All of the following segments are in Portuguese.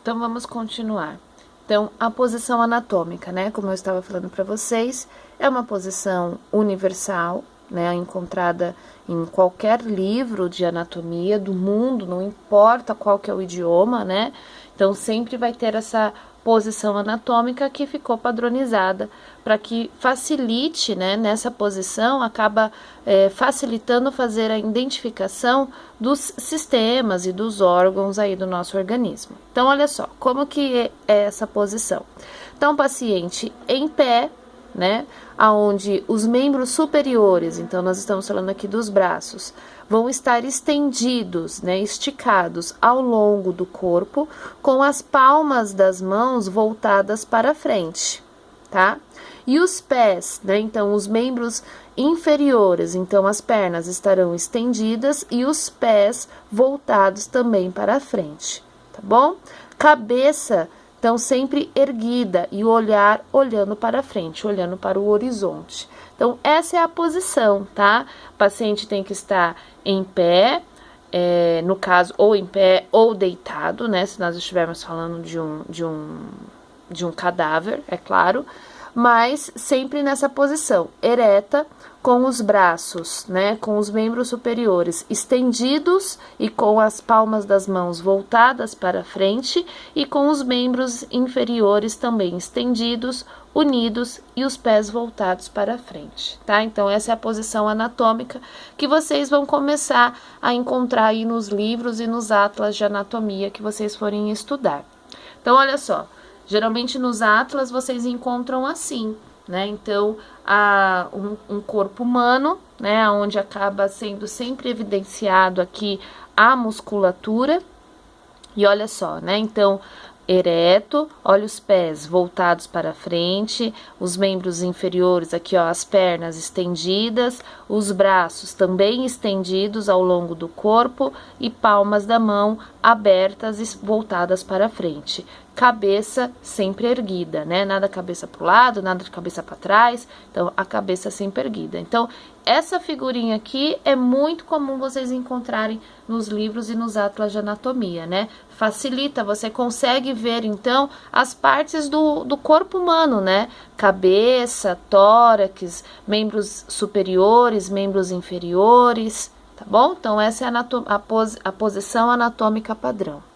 Então, vamos continuar. Então, a posição anatômica, né? Como eu estava falando para vocês, é uma posição universal, né? Encontrada em qualquer livro de anatomia do mundo, não importa qual que é o idioma, né? Então, sempre vai ter essa posição anatômica que ficou padronizada para que facilite, né? Nessa posição, acaba facilitando fazer a identificação dos sistemas e dos órgãos aí do nosso organismo. Então, olha só, como que é essa posição? Então, o paciente em pé, né, aonde os membros superiores, então nós estamos falando aqui dos braços, vão estar estendidos, né, esticados ao longo do corpo, com as palmas das mãos voltadas para frente, tá? E os pés, né, então os membros inferiores, então as pernas estarão estendidas e os pés voltados também para a frente, tá bom? Cabeça, então, sempre erguida e o olhar olhando para frente, olhando para o horizonte. Então, essa é a posição, tá? O paciente tem que estar em pé, no caso, ou em pé ou deitado, né? Se nós estivermos falando de um cadáver, é claro, mas sempre nessa posição, ereta, com os braços, né, com os membros superiores estendidos e com as palmas das mãos voltadas para frente e com os membros inferiores também estendidos, unidos e os pés voltados para frente, tá? Então, essa é a posição anatômica que vocês vão começar a encontrar aí nos livros e nos atlas de anatomia que vocês forem estudar. Então, olha só, geralmente nos atlas vocês encontram assim, né? Então, um corpo humano, né? Onde acaba sendo sempre evidenciado aqui a musculatura. E olha só, né? Então, ereto, olha os pés voltados para frente, os membros inferiores aqui, ó, as pernas estendidas, os braços também estendidos ao longo do corpo e palmas da mão abertas e voltadas para frente. Cabeça sempre erguida, né? Nada cabeça para o lado, nada de cabeça para trás, então a cabeça sempre erguida. Então, essa figurinha aqui é muito comum vocês encontrarem nos livros e nos atlas de anatomia, né? Facilita, você consegue ver, então, as partes do corpo humano, né? Cabeça, tórax, membros superiores, membros inferiores, tá bom? Então, essa é a posição anatômica padrão.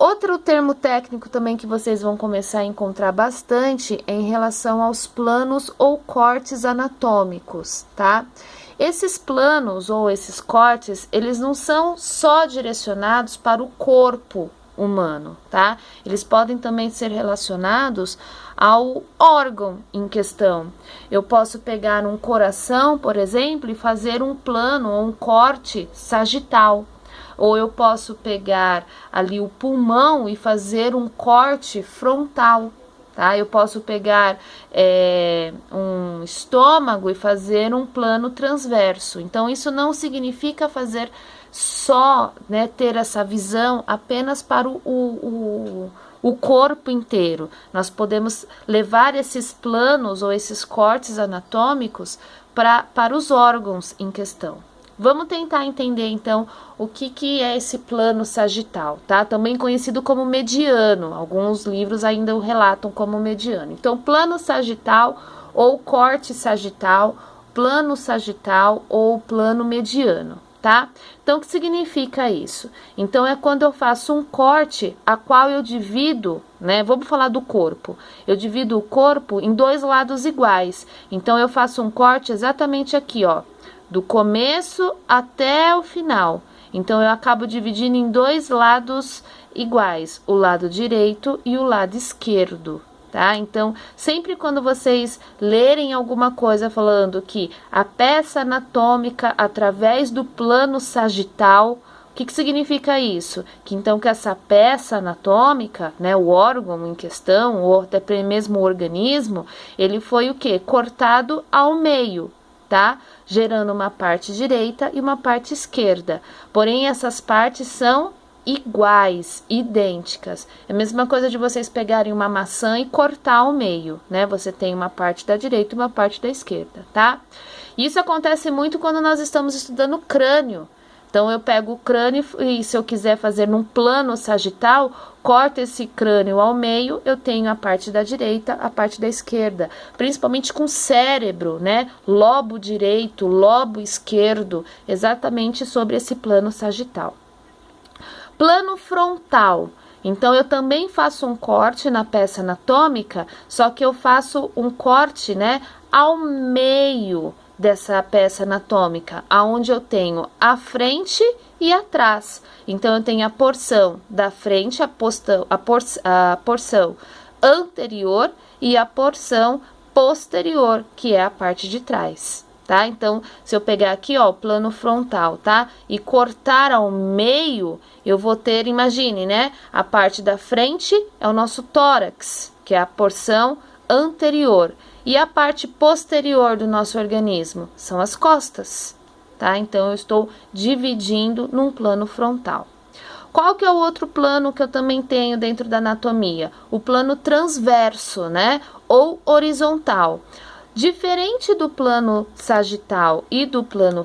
Outro termo técnico também que vocês vão começar a encontrar bastante é em relação aos planos ou cortes anatômicos, tá? Esses planos ou esses cortes, eles não são só direcionados para o corpo humano, tá? Eles podem também ser relacionados ao órgão em questão. Eu posso pegar um coração, por exemplo, e fazer um plano ou um corte sagital. Ou eu posso pegar ali o pulmão e fazer um corte frontal, tá? Eu posso pegar um estômago e fazer um plano transverso. Então, isso não significa fazer só, né, ter essa visão apenas para o corpo inteiro. Nós podemos levar esses planos ou esses cortes anatômicos para os órgãos em questão. Vamos tentar entender, então, o que é esse plano sagital, tá? Também conhecido como mediano. Alguns livros ainda o relatam como mediano. Então, plano sagital ou corte sagital, plano sagital ou plano mediano, tá? Então, o que significa isso? Então, é quando eu faço um corte a qual eu divido, né? Vamos falar do corpo. Eu divido o corpo em dois lados iguais. Então, eu faço um corte exatamente aqui, ó, do começo até o final. Então, eu acabo dividindo em dois lados iguais, o lado direito e o lado esquerdo, tá? Então, sempre quando vocês lerem alguma coisa falando que a peça anatômica através do plano sagital, o que significa isso? Que então que essa peça anatômica, né, o órgão em questão, ou até mesmo o organismo, ele foi o quê? Cortado ao meio, tá? Gerando uma parte direita e uma parte esquerda. Porém, essas partes são iguais, idênticas. É a mesma coisa de vocês pegarem uma maçã e cortar ao meio, né? Você tem uma parte da direita e uma parte da esquerda, tá? Isso acontece muito quando nós estamos estudando crânio, Então, eu pego o crânio e se eu quiser fazer num plano sagital, corto esse crânio ao meio, eu tenho a parte da direita, a parte da esquerda. Principalmente com cérebro, né? Lobo direito, lobo esquerdo, exatamente sobre esse plano sagital. Plano frontal. Então, eu também faço um corte na peça anatômica, só que eu faço um corte, né, ao meio dessa peça anatômica, aonde eu tenho a frente e atrás. Então, eu tenho a porção da frente, a porção anterior e a porção posterior, que é a parte de trás. Tá? Então, se eu pegar aqui, ó, o plano frontal, tá? E cortar ao meio, eu vou ter, imagine, né? A parte da frente é o nosso tórax, que é a porção anterior. E a parte posterior do nosso organismo são as costas, tá? Então, eu estou dividindo num plano frontal. Qual que é o outro plano que eu também tenho dentro da anatomia? O plano transverso, né? Ou horizontal. Diferente do plano sagital e do plano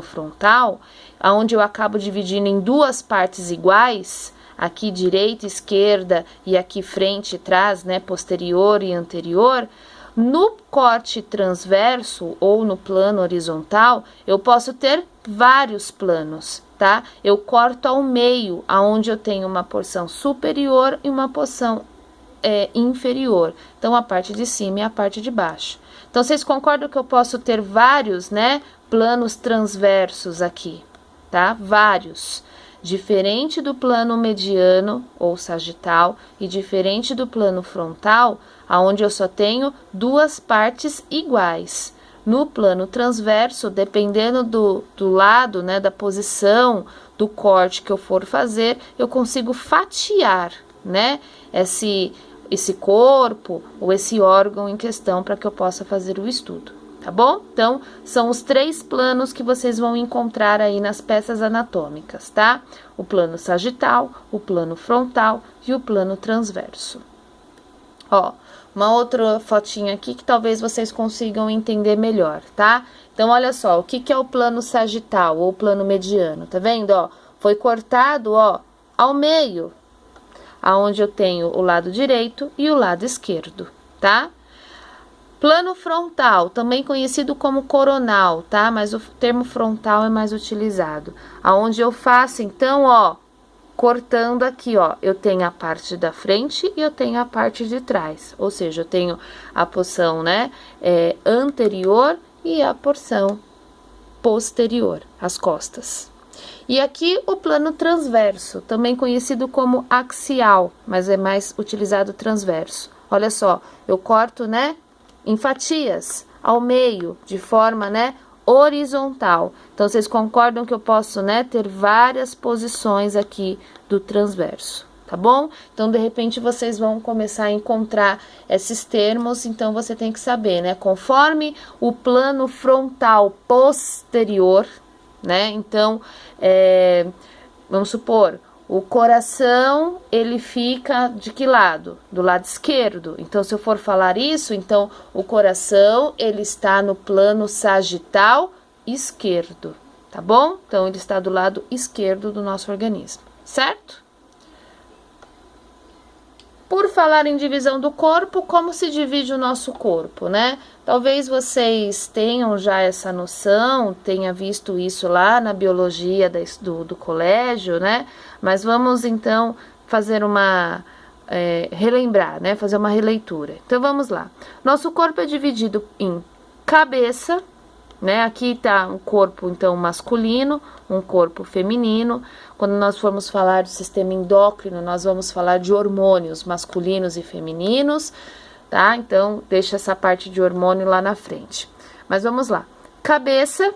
frontal, onde eu acabo dividindo em duas partes iguais, aqui direita, esquerda e aqui frente e trás, né, posterior e anterior, no corte transverso ou no plano horizontal, eu posso ter vários planos, tá? Eu corto ao meio, aonde eu tenho uma porção superior e uma porção inferior. Então, a parte de cima e a parte de baixo. Então, vocês concordam que eu posso ter vários, né, planos transversos aqui, tá? Vários. Diferente do plano mediano ou sagital e diferente do plano frontal, aonde eu só tenho duas partes iguais. No plano transverso, dependendo do lado, né, da posição do corte que eu for fazer, eu consigo fatiar, né, esse corpo ou esse órgão em questão para que eu possa fazer o estudo, tá bom? Então, são os 3 planos que vocês vão encontrar aí nas peças anatômicas, tá? O plano sagital, o plano frontal e o plano transverso. Ó, uma outra fotinha aqui que talvez vocês consigam entender melhor, tá? Então, olha só, o que é o plano sagital ou plano mediano, tá vendo, ó? Foi cortado, ó, ao meio, aonde eu tenho o lado direito e o lado esquerdo, tá? Plano frontal, também conhecido como coronal, tá? Mas o termo frontal é mais utilizado. Aonde eu faço, então, ó, cortando aqui, ó, eu tenho a parte da frente e eu tenho a parte de trás. Ou seja, eu tenho a porção, né, anterior e a porção posterior, as costas. E aqui o plano transverso, também conhecido como axial, mas é mais utilizado transverso. Olha só, eu corto, né, em fatias, ao meio, de forma, né, horizontal. Então, vocês concordam que eu posso, né, ter várias posições aqui do transverso, tá bom? Então, de repente, vocês vão começar a encontrar esses termos, então você tem que saber, né, conforme o plano frontal posterior, né? Então, vamos supor, o coração, ele fica de que lado? Do lado esquerdo. Então, se eu for falar isso, então, o coração, ele está no plano sagital esquerdo, tá bom? Então, ele está do lado esquerdo do nosso organismo, certo? Por falar em divisão do corpo, como se divide o nosso corpo, né? Talvez vocês tenham já essa noção, tenha visto isso lá na biologia do colégio, né? Mas vamos então fazer relembrar, né? Fazer uma releitura. Então vamos lá. Nosso corpo é dividido em cabeça, né? Aqui tá um corpo então masculino, um corpo feminino. Quando nós formos falar do sistema endócrino, nós vamos falar de hormônios masculinos e femininos, tá? Então, deixa essa parte de hormônio lá na frente. Mas vamos lá. Cabeça,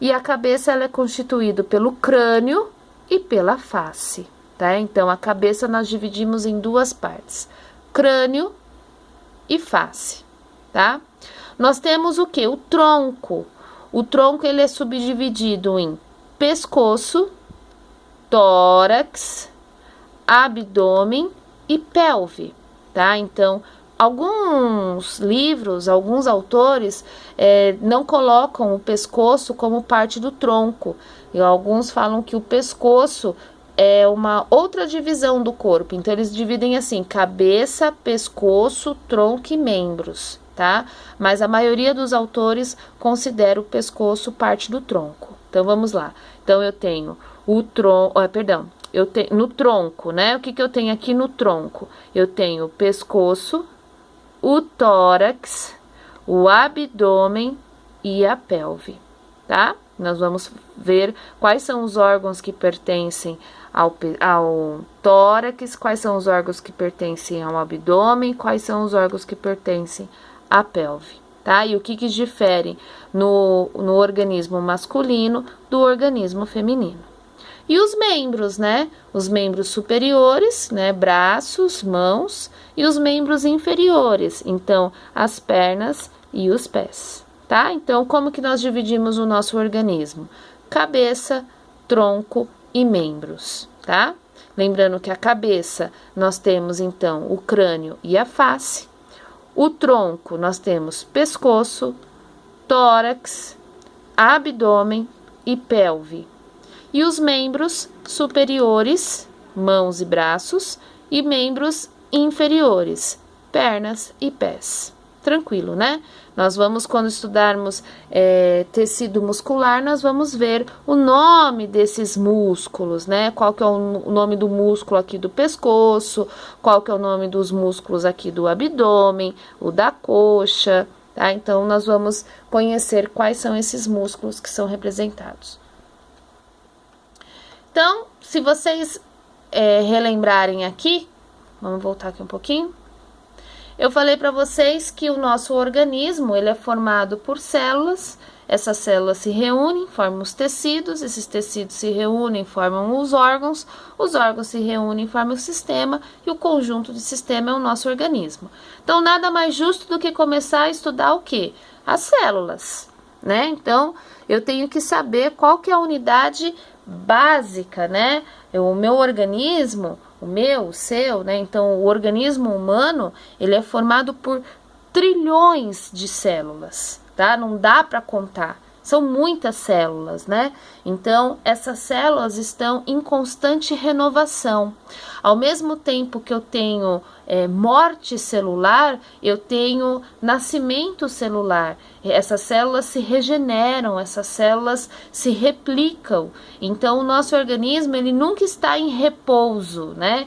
e a cabeça ela é constituída pelo crânio e pela face, tá? Então, a cabeça nós dividimos em duas partes, crânio e face, tá? Nós temos o que? O tronco. O tronco, ele é subdividido em pescoço, tórax, abdômen e pelve, tá? Então, Alguns livros, alguns autores não colocam o pescoço como parte do tronco. E alguns falam que o pescoço é uma outra divisão do corpo. Então, eles dividem assim, cabeça, pescoço, tronco e membros, tá? Mas a maioria dos autores considera o pescoço parte do tronco. Então, vamos lá. Então, eu tenho o tronco, eu tenho no tronco, né? O que eu tenho aqui no tronco? Eu tenho o pescoço, o tórax, o abdômen e a pelve, tá? Nós vamos ver quais são os órgãos que pertencem ao tórax, quais são os órgãos que pertencem ao abdômen, quais são os órgãos que pertencem à pelve, tá? E o que difere no organismo masculino do organismo feminino. E os membros, né? Os membros superiores, né? Braços, mãos, e os membros inferiores, então, as pernas e os pés, tá? Então, como que nós dividimos o nosso organismo? Cabeça, tronco e membros, tá? Lembrando que a cabeça, nós temos, então, o crânio e a face. O tronco, nós temos pescoço, tórax, abdômen e pelve. E os membros superiores, mãos e braços, e membros inferiores, pernas e pés. Tranquilo, né? Nós vamos, quando estudarmos tecido muscular, nós vamos ver o nome desses músculos, né? Qual que é o nome do músculo aqui do pescoço, qual que é o nome dos músculos aqui do abdômen, o da coxa, tá? Então, nós vamos conhecer quais são esses músculos que são representados. Então, se vocês relembrarem aqui, vamos voltar aqui um pouquinho. Eu falei para vocês que o nosso organismo, ele é formado por células. Essas células se reúnem, formam os tecidos, esses tecidos se reúnem, formam os órgãos se reúnem, formam o sistema, e o conjunto de sistema é o nosso organismo. Então, nada mais justo do que começar a estudar o quê? As células, né? Então, eu tenho que saber qual que é a unidade básica, né? O meu organismo, o seu, né? Então, o organismo humano, ele é formado por trilhões de células, tá? Não dá para contar. São muitas células, né? Então, essas células estão em constante renovação. Ao mesmo tempo que eu tenho morte celular, eu tenho nascimento celular. Essas células se regeneram, essas células se replicam. Então, o nosso organismo, ele nunca está em repouso, né?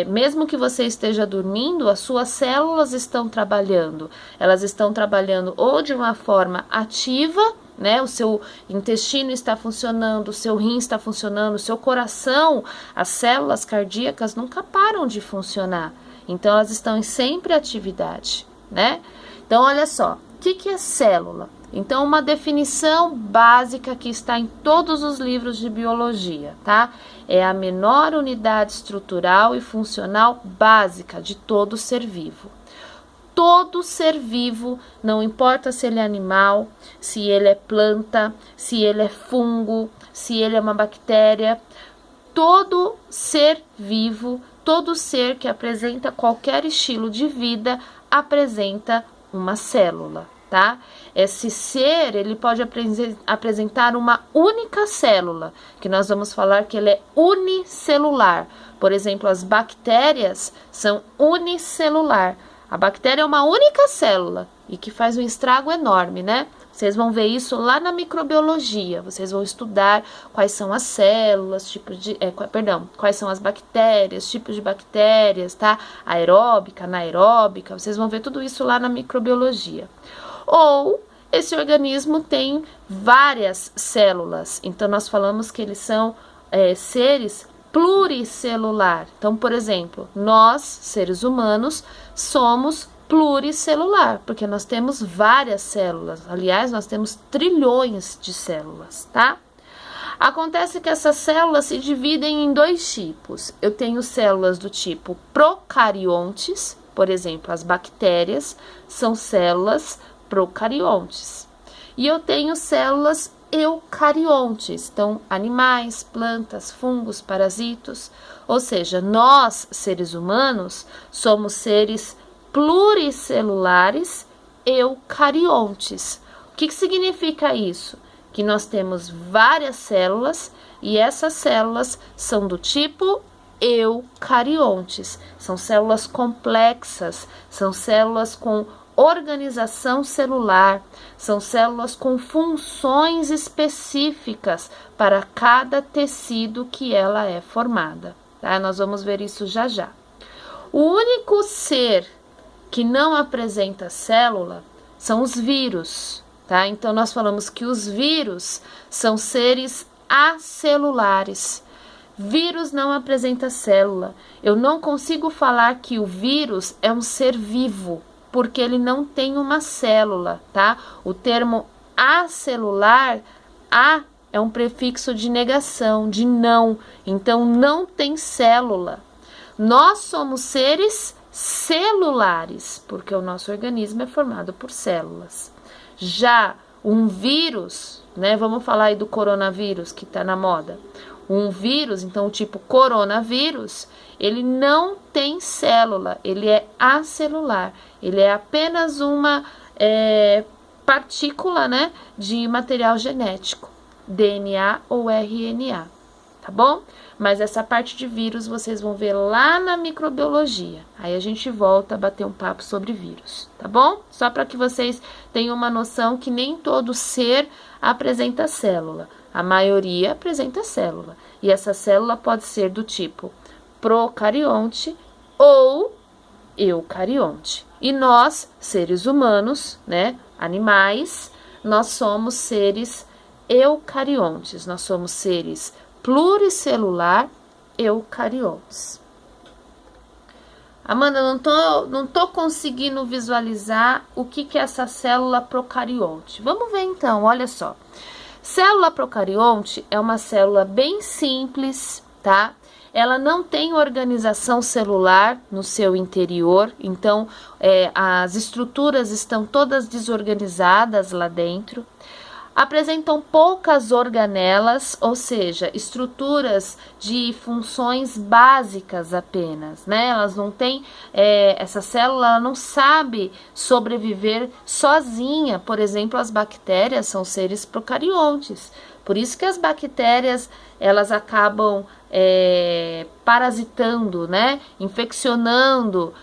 Mesmo que você esteja dormindo, as suas células estão trabalhando. Elas estão trabalhando ou de uma forma ativa, né? O seu intestino está funcionando, o seu rim está funcionando, o seu coração, as células cardíacas nunca param de funcionar. Então, elas estão em sempre atividade, né? Então, olha só, o que é célula? Então, uma definição básica que está em todos os livros de biologia, tá? É a menor unidade estrutural e funcional básica de todo ser vivo. Todo ser vivo, não importa se ele é animal, se ele é planta, se ele é fungo, se ele é uma bactéria, todo ser vivo, todo ser que apresenta qualquer estilo de vida apresenta uma célula, tá? Esse ser, ele pode apresentar uma única célula, que nós vamos falar que ele é unicelular. Por exemplo, as bactérias são unicelular. A bactéria é uma única célula e que faz um estrago enorme, né? Vocês vão ver isso lá na microbiologia. Vocês vão estudar quais são as células, quais são as bactérias, tipos de bactérias, tá? Aeróbica, anaeróbica. Vocês vão ver tudo isso lá na microbiologia. Ou esse organismo tem várias células. Então, nós falamos que eles são seres pluricelular. Então, por exemplo, nós, seres humanos, somos pluricelular, porque nós temos várias células. Aliás, nós temos trilhões de células, tá? Acontece que essas células se dividem em dois tipos. Eu tenho células do tipo procariontes, por exemplo, as bactérias são células procariontes. E eu tenho células eucariontes, então animais, plantas, fungos, parasitos, ou seja, nós, seres humanos, somos seres pluricelulares eucariontes. O que significa isso? Que nós temos várias células e essas células são do tipo eucariontes. São células complexas, são células com organização celular, são células com funções específicas para cada tecido que ela é formada, tá? Nós vamos ver isso já já. O único ser que não apresenta célula são os vírus, tá? Então nós falamos que os vírus são seres acelulares. Vírus não apresenta célula. Eu não consigo falar que o vírus é um ser vivo, porque ele não tem uma célula, tá? O termo acelular, a é um prefixo de negação, de não. Então, não tem célula. Nós somos seres celulares, porque o nosso organismo é formado por células. Já um vírus, né? Vamos falar aí do coronavírus, que está na moda. Um vírus, então, o tipo coronavírus, ele não tem célula, ele é acelular. Ele é apenas uma partícula, né, de material genético, DNA ou RNA, tá bom? Mas essa parte de vírus vocês vão ver lá na microbiologia. Aí a gente volta a bater um papo sobre vírus, tá bom? Só para que vocês tenham uma noção que nem todo ser apresenta célula. A maioria apresenta célula. E essa célula pode ser do tipo procarionte ou eucarionte. E nós, seres humanos, né, animais, nós somos seres eucariontes. Nós somos seres pluricelular eucariontes. Amanda, não tô conseguindo visualizar o que é essa célula procarionte. Vamos ver então, olha só. Célula procarionte é uma célula bem simples, tá? Ela não tem organização celular no seu interior, então as estruturas estão todas desorganizadas lá dentro. Apresentam poucas organelas, ou seja, estruturas de funções básicas apenas, né? Elas não têm, essa célula ela não sabe sobreviver sozinha. Por exemplo, as bactérias são seres procariontes. Por isso que as bactérias, elas acabam parasitando, né? Infeccionando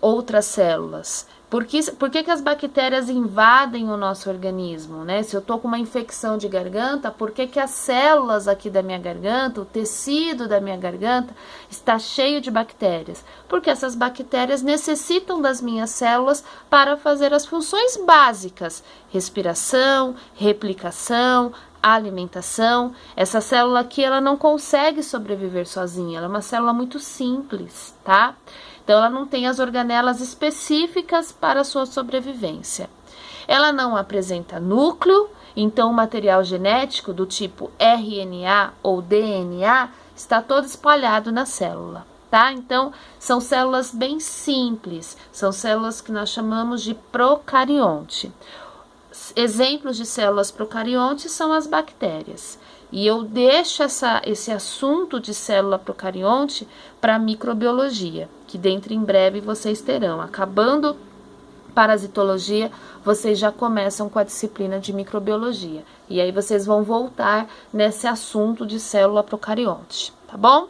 outras células. Por que as bactérias invadem o nosso organismo, né? Se eu tô com uma infecção de garganta, por que as células aqui da minha garganta, o tecido da minha garganta está cheio de bactérias? Porque essas bactérias necessitam das minhas células para fazer as funções básicas: respiração, replicação, alimentação. Essa célula aqui, ela não consegue sobreviver sozinha, ela é uma célula muito simples, tá? Então, ela não tem as organelas específicas para a sua sobrevivência. Ela não apresenta núcleo, então o material genético do tipo RNA ou DNA está todo espalhado na célula, tá? Então, são células bem simples, são células que nós chamamos de procarionte. Exemplos de células procariontes são as bactérias. E eu deixo esse assunto de célula procarionte para a microbiologia, que dentro em breve vocês terão. Acabando parasitologia, vocês já começam com a disciplina de microbiologia. E aí vocês vão voltar nesse assunto de célula procarionte, tá bom?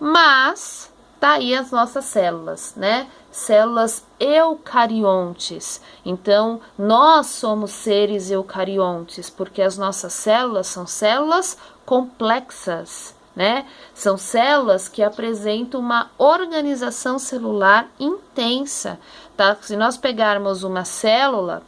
Mas tá aí as nossas células, né? Células eucariontes. Então, nós somos seres eucariontes, porque as nossas células são células complexas, né? São células que apresentam uma organização celular intensa, tá? Se nós pegarmos uma célula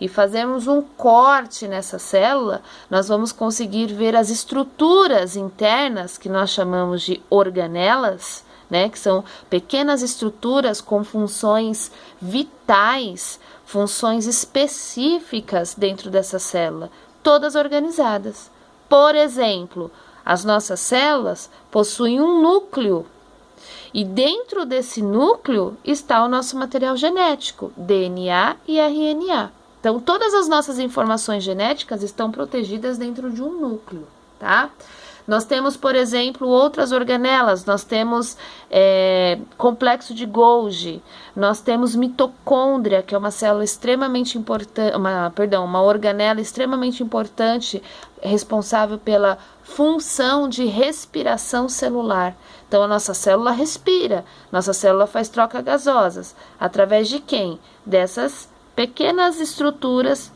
e fazermos um corte nessa célula, nós vamos conseguir ver as estruturas internas, que nós chamamos de organelas, né, que são pequenas estruturas com funções vitais, funções específicas dentro dessa célula, todas organizadas. Por exemplo, as nossas células possuem um núcleo, e dentro desse núcleo está o nosso material genético, DNA e RNA. Então, todas as nossas informações genéticas estão protegidas dentro de um núcleo, tá? Nós temos, por exemplo, outras organelas, nós temos complexo de Golgi, nós temos mitocôndria, que é uma célula extremamente importante, uma organela extremamente importante, responsável pela função de respiração celular. Então, a nossa célula respira, nossa célula faz troca gasosas. Através de quem? Dessas pequenas estruturas